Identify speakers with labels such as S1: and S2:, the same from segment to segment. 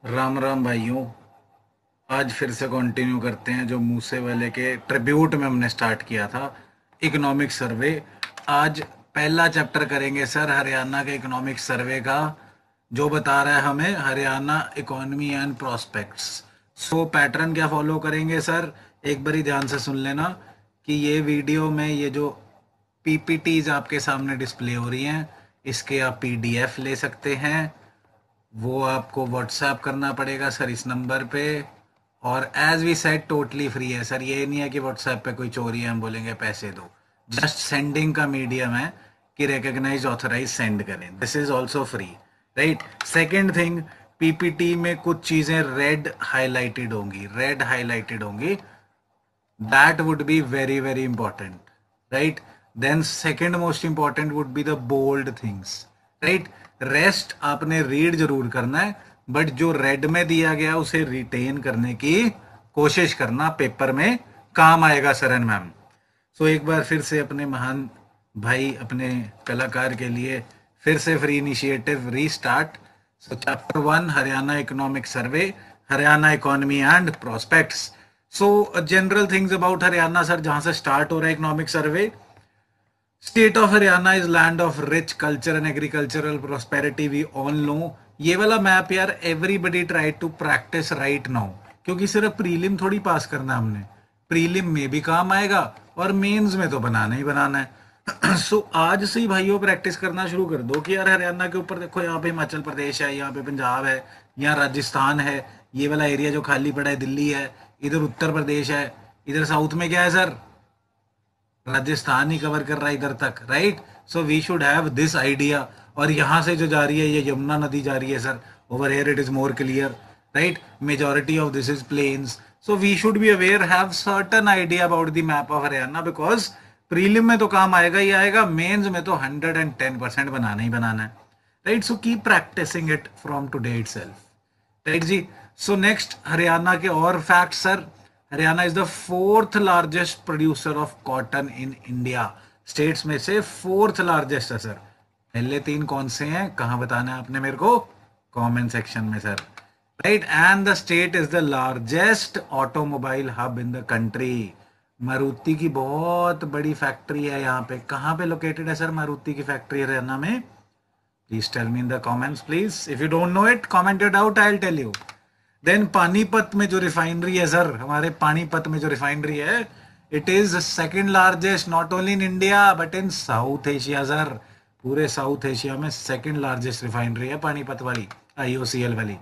S1: राम राम भाइयों। आज फिर से कंटिन्यू करते हैं जो मूसे वाले के ट्रिब्यूट में हमने स्टार्ट किया था, इकोनॉमिक सर्वे। आज पहला चैप्टर करेंगे सर हरियाणा के इकोनॉमिक सर्वे का, जो बता रहा है हमें Haryana economy and prospects. So pattern क्या फॉलो करेंगे सर, एक बारी ध्यान से सुन लेना कि ये वीडियो में ये जो पीपीटीज आपके सामने डिस्प्ले हो रही हैं, इसके आप पीडीएफ ले सकते हैं। वो आपको व्हाट्सएप करना पड़ेगा सर इस नंबर पे। और as we said totally free है सर, ये नहीं है कि व्हाट्सएप पे कोई चोरी है हम बोलेंगे पैसे दो। जस्ट सेंडिंग का मीडियम है कि रिकग्नाइज ऑथराइज सेंड करें, this is also free, right. Second thing, PPT में कुछ चीजें रेड हाईलाइटेड होंगी, that would be very very important, right? Then second most important would be the bold things, right? Rest आपने read जरूर करना है, but जो रेड में दिया गया उसे रिटेन करने की कोशिश करना, पेपर में काम आएगा सर एंड मैम। सो एक बार फिर से अपने महान भाई, अपने कलाकार के लिए फिर से free initiative restart. So chapter 1 Haryana economic survey, Haryana economy and prospects. So general things about Haryana sir, जहां से स्टार्ट हो रहा है economic survey. State of Haryana is land of rich culture and agricultural prosperity, we all know. ये वाला map यार everybody try to practise right now, क्योंकि सिर्फ प्रीलिम थोड़ी पास करना है हमने, प्रीलिम में भी काम आएगा और मेंस में तो बनाना ही बनाना है। सो आज से ही भाइयों प्रैक्टिस करना शुरू कर दो कि यार हरियाणा के ऊपर देखो, यहाँ पे हिमाचल प्रदेश है, यहाँ पे पंजाब है, यहाँ राजस्थान है, ये वाला एरिया जो खाली पड़ा है दिल्ली है, इधर उत्तर प्रदेश है, इधर साउथ में क्या है सर, राजस्थान ही कवर कर रहा है इधर तक, right. So we should have this idea. और यहाँ से जो जा रही है ये यमुना नदी जा रही है sir, over here it is more clear, right. Majority of this is plains, so we should be aware, have certain idea about the map of Haryana, because prelim में तो काम आएगा ही आएगा, मेंस में तो 110% बनाना ही बनाना है, right. So keep practising it from today itself, right जी। सो नेक्स्ट हरियाणा के और fact sir, Haryana is the fourth largest producer of cotton in India. States में से फोर्थ लार्जेस्ट है सर। पहले तीन कौन से हैं, कहां बताना है आपने मेरे को, कमेंट सेक्शन में sir, right. And the state is the largest automobile hub in the country. Maruti की बहुत बड़ी फैक्ट्री है यहाँ पे, कहाँ पे लोकेटेड है सर मारुति की फैक्ट्री हरियाणा में? Please tell me in the comments please, if you don't know it comment it out, I will tell you. Then Panipat में जो रिफाइनरी है सर, हमारे पानीपत में जो रिफाइनरी है, it is second largest not only in India but in south Asia sir. पूरे south Asia में second largest refinery है पानीपत वाली, आईओसीएल वाली,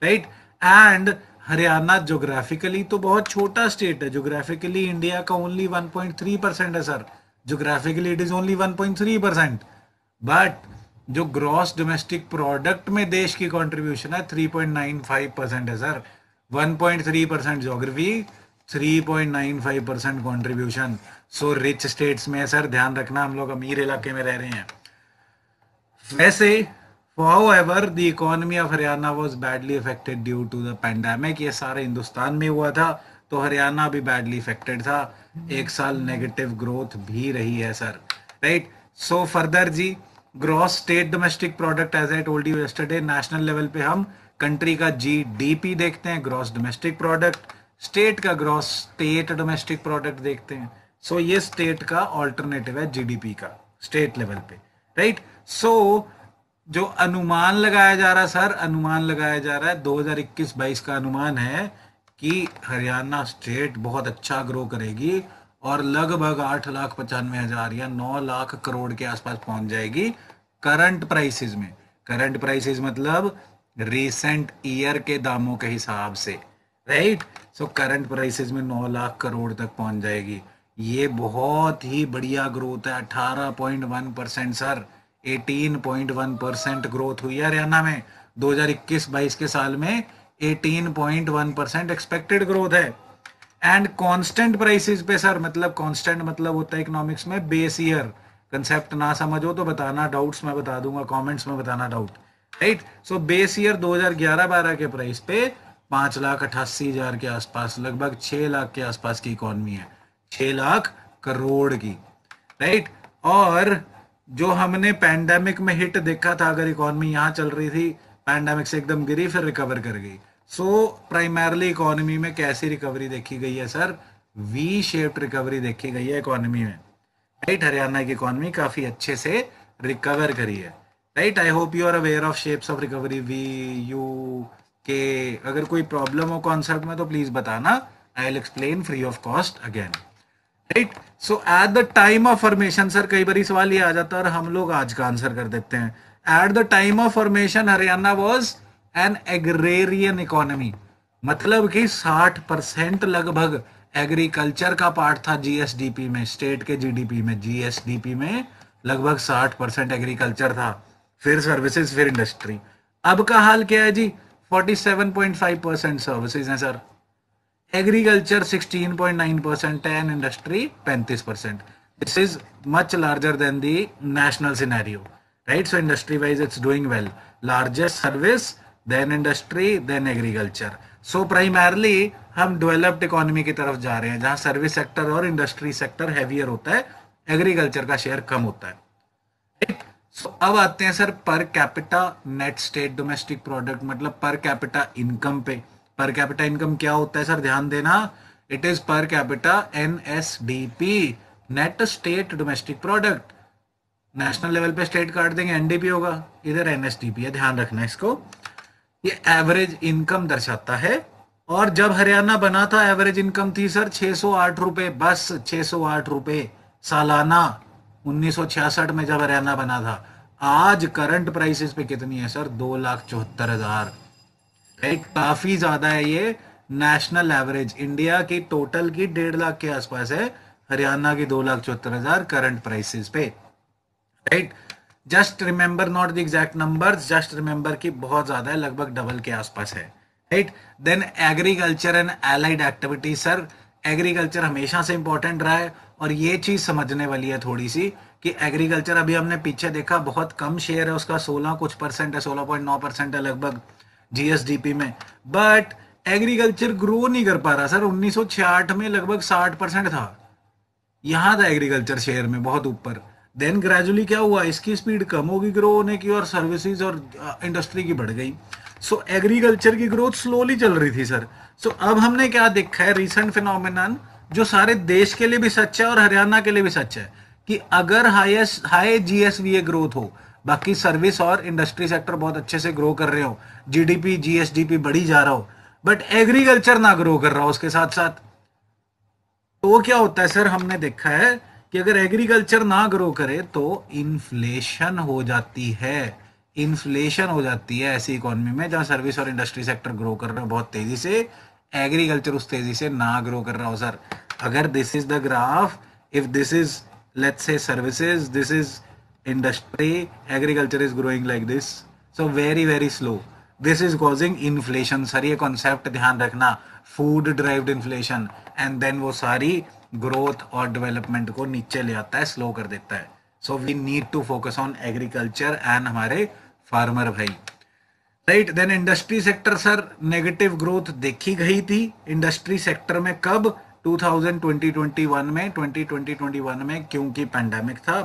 S1: राइट। एंड हरियाणा ज्योग्राफिकली तो बहुत छोटा स्टेट है, ज्योग्राफिकली इंडिया का ओनली 1.3% है sir, geographically it is only 1.3%, but जो ग्रॉस डोमेस्टिक प्रोडक्ट में देश की कंट्रीब्यूशन है 3.95% है sir. 1.3% geography, 3.95% contribution. So rich states में है सर, ध्यान रखना, हम लोग अमीर इलाके में रह रहे हैं। वैसे however the economy of Haryana was badly affected due to the pandemic, ये सारे हिंदुस्तान में हुआ था तो हरियाणा भी badly affected था, एक साल नेगेटिव ग्रोथ भी रही है सर, राइट। सो फर्दर जी, gross state domestic product, as I told you yesterday, national level पे हम कंट्री का जीडीपी देखते हैं, ग्रॉस डोमेस्टिक प्रोडक्ट, स्टेट का ग्रॉस स्टेट डोमेस्टिक प्रोडक्ट देखते हैं। सो ये स्टेट का ऑल्टरनेटिव है जीडीपी का स्टेट लेवल पे, राइट। सो जो अनुमान लगाया जा रहा है सर, अनुमान लगाया जा रहा है 2021-22 का अनुमान है कि हरियाणा स्टेट बहुत अच्छा ग्रो करेगी और लगभग 8,95,000 या 9 लाख करोड़ के आसपास पहुंच जाएगी करंट प्राइसेस में। करंट प्राइसेस मतलब रिसेंट ईयर के दामों के हिसाब से, राइट। सो करंट प्राइसेस में 9 लाख करोड़ तक पहुंच जाएगी। ये बहुत ही बढ़िया ग्रोथ है, 18.1% सर, 18.1% ग्रोथ हुई है हरियाणा में 2021-22 के साल में, 18.1% एक्सपेक्टेड ग्रोथ है। एंड कांस्टेंट प्राइसेस पे सर, मतलब कांस्टेंट मतलब होता है इकोनॉमिक्स में बेस ईयर, कंसेप्ट ना समझो तो बताना, डाउट्स मैं बता दूंगा, कमेंट्स में बताना doubt, right. So base year 2011-12 के प्राइस पे 5,88,000 के आसपास, लगभग 6 लाख के आसपास की इकोनॉमी है, 6 लाख करोड़ की, राइट। और जो हमने पैंडेमिक में हिट देखा था, अगर इकोनॉमी यहाँ चल रही थी, पैंडेमिक से एकदम गिरी फिर रिकवर कर गई, सो प्राइमरली इकोनॉमी में कैसी रिकवरी देखी गई है सर? वी शेप्ड रिकवरी देखी गई है इकोनॉमी में, राइट। हरियाणा की इकोनॉमी काफी अच्छे से रिकवर करी है, right. I hope you are aware of shapes of recovery, V, U, K. अगर कोई प्रॉब्लम हो कॉन्सेप्ट में तो प्लीज बताना, I will explain free of cost again, right. So at the time of formation, sir कई बार सवाल ये आ जाता है और हम लोग आज का आंसर कर देते हैं। At the time of formation Haryana was an agrarian economy, मतलब कि 60% लगभग एग्रीकल्चर का पार्ट था जीएसडीपी में, स्टेट के जीडीपी में, जीएसडीपी में लगभग 60% एग्रीकल्चर था, फिर सर्विसेज, फिर इंडस्ट्री। अब का हाल क्या है जी? 47.5% सर्विसेज हैं सर, एग्रीकल्चर 16.9% है, and industry 35%। This is much larger than the national scenario, right. So industry wise it's doing well, largest service, then industry, then agriculture. So primarily हम डेवलप्ड इकोनॉमी की तरफ जा रहे हैं, जहां सर्विस सेक्टर और industry sector heavier होता है, एग्रीकल्चर का शेयर कम होता है, राइट। सो अब आते हैं sir per capita net state domestic product, मतलब पर कैपिटा इनकम पे। पर कैपिटा इनकम क्या होता है सर? ध्यान देना, it is per capita NSDP, net state domestic product. National level पे स्टेट काट देंगे एनडीपी होगा, इधर एनएसडीपी है, ध्यान रखना इसको। ये एवरेज इनकम दर्शाता है, और जब हरियाणा बना था एवरेज इनकम थी सर 608 रुपए, बस 608 रुपए सालाना, 1966 में जब हरियाणा बना था। आज करंट प्राइसेस पे कितनी है सर? 2,74,000, राइट। काफी ज्यादा है ये। नेशनल एवरेज इंडिया की टोटल की 1.5 लाख के आसपास है, हरियाणा की 2,74,000 करंट प्राइसेस पे, right. Just remember, not the exact numbers, just remember कि बहुत ज्यादा है, लगभग डबल के आसपास है, right. Then agriculture and allied activity, sir agriculture हमेशा से इंपॉर्टेंट रहा है, और ये चीज समझने वाली है थोड़ी सी कि एग्रीकल्चर अभी हमने पीछे देखा बहुत कम शेयर है उसका, 16 कुछ परसेंट है, 16.9% है लगभग जीएसडीपी में, बट एग्रीकल्चर ग्रो नहीं कर पा रहा सर। 1966 में लगभग 60% था, यहां था एग्रीकल्चर शेयर में बहुत ऊपर। देन ग्रेजुअली क्या हुआ, इसकी स्पीड कम होगी ग्रो होने की, और सर्विसेज और इंडस्ट्री की बढ़ गई। सो एग्रीकल्चर की ग्रोथ स्लोली चल रही थी सर। सो अब हमने क्या देखा है, रिसेंट फिनोमिनन जो सारे देश के लिए भी सच है और हरियाणा के लिए भी सच है, कि अगर हाई जीएसवीए ग्रोथ हो, बाकी सर्विस और इंडस्ट्री सेक्टर बहुत अच्छे से ग्रो कर रहे हो, जीडीपी जीएसडीपी बढ़ी जा रहा हो, बट एग्रीकल्चर ना ग्रो कर रहा हो उसके साथ साथ, तो क्या होता है सर? हमने देखा है कि अगर एग्रीकल्चर ना ग्रो करे तो इन्फ्लेशन हो जाती है, इन्फ्लेशन हो जाती है ऐसी इकोनॉमी में जहां सर्विस और इंडस्ट्री सेक्टर ग्रो कर रहे हो बहुत तेजी से, एग्रीकल्चर उस तेजी से ना ग्रो कर रहा हो सर। अगर this is the graph, if this is let's say services, this is industry, agriculture is growing like this, so very very slow, this is causing inflation sir. ये कॉन्सेप्ट ध्यान रखना, food driven inflation, and then वो सारी growth और development को नीचे ले आता है, स्लो कर देता है। So we need to focus on agriculture and हमारे फार्मर भाई, right. Then industry sector sir negative growth देखी गई थी इंडस्ट्री सेक्टर में, कब? 2020-21 में, 2020-21 में, क्योंकि पैंडेमिक था।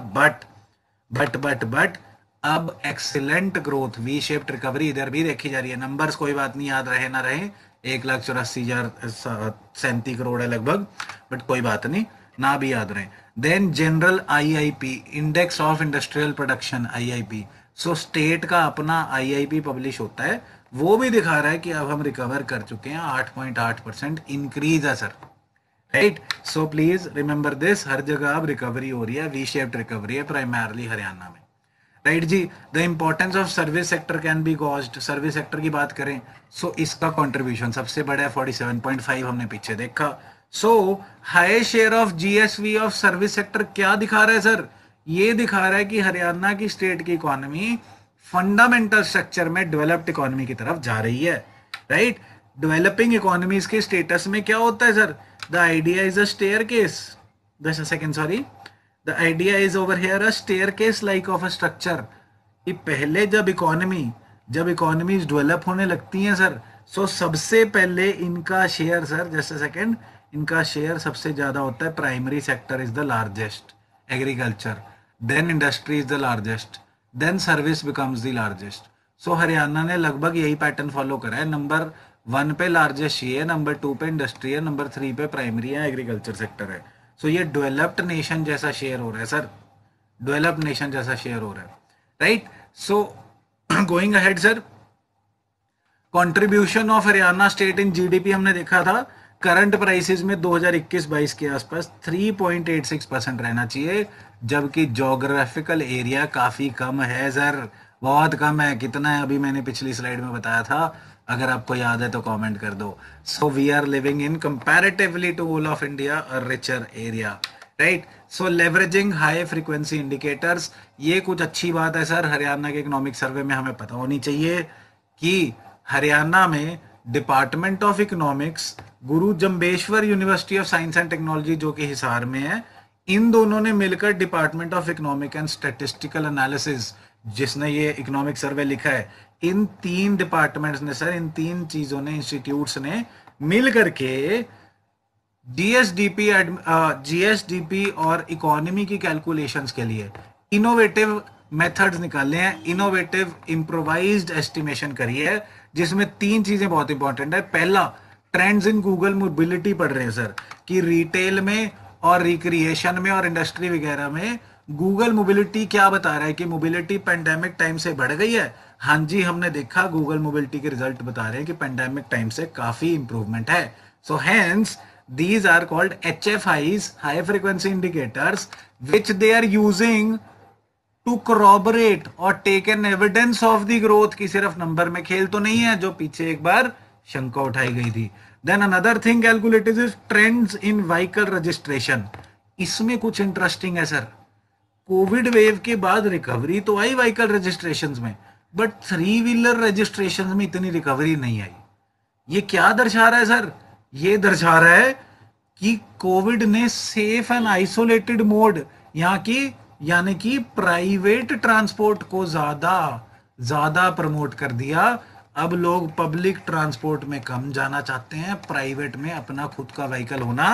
S1: बट अब excellent growth, we shaped recovery इधर भी देखी जा रही है। नंबर्स कोई बात नहीं, याद रहे ना रहे, 1,84,037 करोड़ है लगभग, बट कोई बात नहीं, ना भी याद रहे। Then general IIP, index of industrial production, IIP, so state का अपना आईआईपी पब्लिश होता है, वो भी दिखा रहा है कि अब हम रिकवर कर चुके हैं, 8.8% इंक्रीज है sir, right. So please remember this, हर जगह अब रिकवरी हो रही है, वी शेप्ड रिकवरी है प्राइमरली हरियाणा में, राइट जी। The importance of service sector can be gauged, service sector की बात करें सो इसका कंट्रीब्यूशन सबसे बड़ा है, 47.5 हमने पीछे देखा। So high share of GSV of service sector क्या दिखा रहा है सर? ये दिखा रहा है कि हरियाणा की स्टेट की इकोनॉमी फंडामेंटल स्ट्रक्चर में डेवलप्ड इकोनॉमी की तरफ जा रही है, राइट। डेवलपिंग इकोनॉमीज के स्टेटस में क्या होता है sir? The idea is a staircase, just a second, sorry, the idea is over here a staircase like of a structure, कि पहले जब इकोनॉमीज डेवलप होने लगती हैं सर, सो सबसे पहले इनका share sir, just a second, इनका शेयर सबसे ज्यादा होता है, primary sector is the largest, agriculture, then industry is the largest, then service becomes the largest. So Haryana ने लगभग यही पैटर्न फॉलो करा है। नंबर 1 पे लार्जेस्ट ये है, नंबर 2 पे इंडस्ट्री है, नंबर 3 पे प्राइमरी है, एग्रीकल्चर सेक्टर है। सो ये डेवलप्ड नेशन जैसा शेयर हो रहा है सर, डेवलप्ड नेशन जैसा शेयर हो रहा है, right. So going ahead sir, contribution of Haryana state in GDP हमने देखा था करंट प्राइसेस में 2021-22 के आसपास 3.86% रहना चाहिए, जबकि जोग्राफिकल एरिया काफी कम है सर, बहुत कम है। कितना है अभी मैंने पिछली स्लाइड में बताया था, अगर आपको याद है तो कमेंट कर दो। So we are living in comparatively to all of India a richer area, right. So leveraging high frequency indicators, ये कुछ अच्छी बात है सर। हरियाणा के इकोनॉमिक सर्वे में हमें पता होनी चाहिए कि हरियाणा में department of economics, Guru Jambheshwar university of science and technology जो कि हिसार में है, इन दोनों ने मिलकर department of economic and statistical analysis, जिसने ये इकोनॉमिक सर्वे लिखा है, इन 3 डिपार्टमेंट्स ने सर, इन 3 चीजों ने, इंस्टीट्यूट्स ने मिल करके जीएसडीपी और इकोनॉमी की कैलकुलेशंस के लिए इनोवेटिव मेथड्स निकाले हैं, इनोवेटिव इम्प्रोवाइज्ड एस्टिमेशन करी है, जिसमें 3 चीजें बहुत इंपॉर्टेंट है। पहला, ट्रेंड्स इन गूगल मोबिलिटी पढ़ रहे हैं सर, कि रिटेल में और रिक्रिएशन में और इंडस्ट्री वगैरह में गूगल मोबिलिटी क्या बता रहा है कि मोबिलिटी पेंडेमिक टाइम से बढ़ गई है। हाँ जी, हमने देखा गूगल मोबिलिटी के रिजल्ट बता रहे हैं कि पेंडेमिक टाइम से काफी इंप्रूवमेंट है। So hence these are called HFIs, high frequency indicators, which they are using to corroborate or take an evidence of the growth, की सिर्फ नंबर में खेल तो नहीं है, जो पीछे एक बार शंका उठाई गई थी। Then another thing calculated is trends in vehicle registration। इसमें कुछ इंटरेस्टिंग है सर, कोविड वेव के बाद रिकवरी तो आई व्हीकल रजिस्ट्रेशन में, बट 3 व्हीलर रजिस्ट्रेशन में इतनी रिकवरी नहीं आई। ये क्या दर्शा रहा है सर? ये दर्शा रहा है कि कोविड ने सेफ एंड आइसोलेटेड मोड यहाँ की, यानी कि प्राइवेट ट्रांसपोर्ट को ज्यादा प्रमोट कर दिया। अब लोग पब्लिक ट्रांसपोर्ट में कम जाना चाहते हैं, प्राइवेट में अपना खुद का व्हीकल होना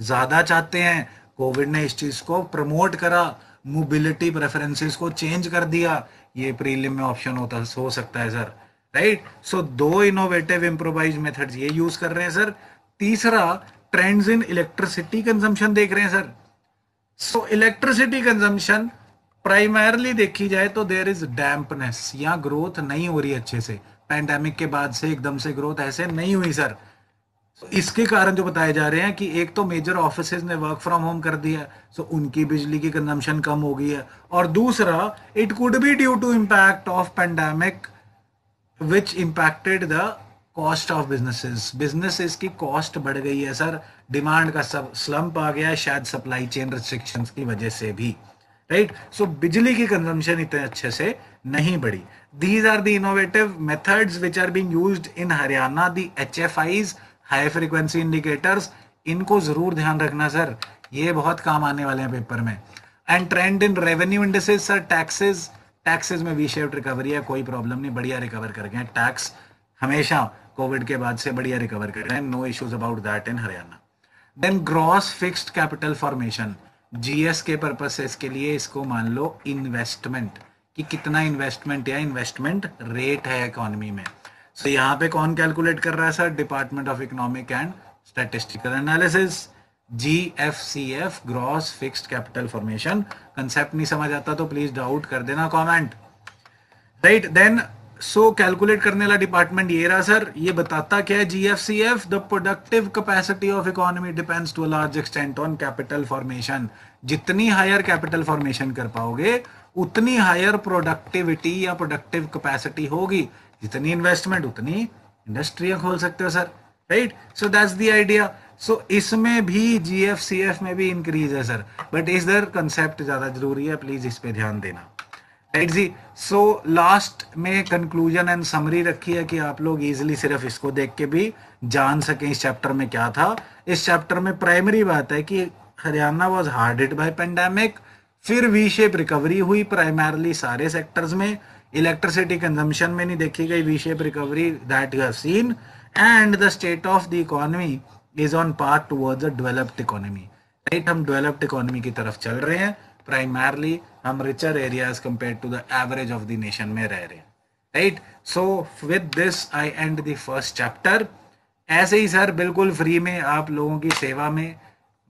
S1: ज्यादा चाहते हैं। कोविड ने इस चीज को प्रमोट करा, मोबिलिटी प्रेफरेंसेस को चेंज कर दिया। ये प्रीलिम में ऑप्शन हो सकता है सर, राइट। सो 2 इनोवेटिव इम्प्रोवाइज मेथड्स ये यूज कर रहे हैं सर। तीसरा, ट्रेंड्स इन इलेक्ट्रिसिटी कंजम्पशन देख रहे हैं सर। सो इलेक्ट्रिसिटी कंजम्पशन प्राइमरली देखी जाए तो देयर इज डैम्पनेस, यहाँ ग्रोथ नहीं हो रही अच्छे से, पैंडेमिक के बाद से एकदम से ग्रोथ ऐसे नहीं हुई सर। इसके कारण जो बताए जा रहे हैं कि एक तो मेजर ऑफिसेज ने वर्क फ्रॉम होम कर दिया, सो उनकी बिजली की कंजम्पशन कम हो गई है, और दूसरा, it could be due to impact of pandemic which impacted the cost of businesses की कॉस्ट बढ़ गई है सर, डिमांड का सब स्लम्प आ गया है, शायद सप्लाई चेन रिस्ट्रिक्शंस की वजह से भी, राइट। सो बिजली की कंजम्पशन इतने अच्छे से नहीं बढ़ी। These are the innovative methods which are being used in Haryana, the HFIs, high frequency indicators. इनको जरूर ध्यान रखना सर, ये बहुत काम आने वाले हैं पेपर में। And trend in revenue indices sir, taxes में वी शेप्ड रिकवरी है, कोई प्रॉब्लम नहीं, बढ़िया रिकवर कर गए। टैक्स हमेशा कोविड के बाद से बढ़िया रिकवर कर रहे हैं, no issues about that in Haryana. Then gross fixed capital formation, GS के पर्पसेस के लिए इसको मान लो इन्वेस्टमेंट, कि कितना इन्वेस्टमेंट या इन्वेस्टमेंट रेट है इकोनॉमी में। सो यहाँ पे कौन कैलकुलेट कर रहा है sir? Department of economic and statistical analysis, GFCF, gross fixed capital formation. Concept नहीं समझ आता तो प्लीज डाउट कर देना comment, right. Then so calculate करने वाला डिपार्टमेंट ये रहा सर। ये बताता क्या है? GFCF, the productive capacity of economy depends to a large extent on capital formation. जितनी हायर कैपिटल फॉर्मेशन कर पाओगे उतनी हायर प्रोडक्टिविटी या प्रोडक्टिव कैपेसिटी होगी, जितनी इन्वेस्टमेंट उतनी इंडस्ट्रियां खोल सकते हो sir, right. So that's the idea. So इसमें भी GFCF में भी इंक्रीज है सर, बट इधर कंसेप्ट ज्यादा जरूरी है, प्लीज इस पे ध्यान देना, राइट जी। सो लास्ट में कंक्लूजन एंड समरी रखी है कि आप लोग इजीली सिर्फ इसको देख के भी जान सकें इस चैप्टर में क्या था। इस चैप्टर में प्राइमरी बात है कि Haryana was hard hit by pandemic, फिर वी शेप रिकवरी हुई प्राइमरली सारे सेक्टर्स में। इलेक्ट्रिसिटी कंजम्पशन में नहीं देखी गई V shape recovery that you have seen, and the state of the economy is on path towards a developed economy, right. हम developed economy की तरफ चल रहे हैं, प्राइमरली हम richer areas compare to the average of the nation में रह रहे हैं, right. So with this I and the first chapter. ऐसे ही सर बिल्कुल फ्री में आप लोगों की सेवा में,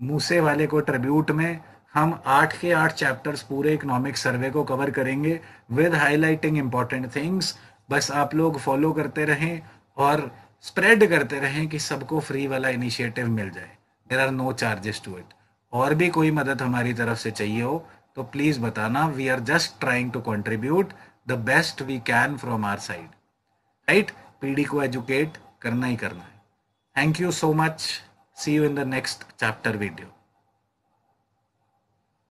S1: मूसे वाले को ट्रिब्यूट में हम 8 के 8 चैप्टर्स पूरे इकोनॉमिक सर्वे को कवर करेंगे विद हाईलाइटिंग इंपॉर्टेंट थिंग्स। बस आप लोग फॉलो करते रहें और स्प्रेड करते रहें कि सबको फ्री वाला इनिशिएटिव मिल जाए। There are no charges to it. और भी कोई मदद हमारी तरफ से चाहिए हो तो प्लीज़ बताना। We are just trying to contribute the best we can from our side, right. पीढ़ी को एजुकेट करना ही करना है। Thank you so much. See you in the next chapter video.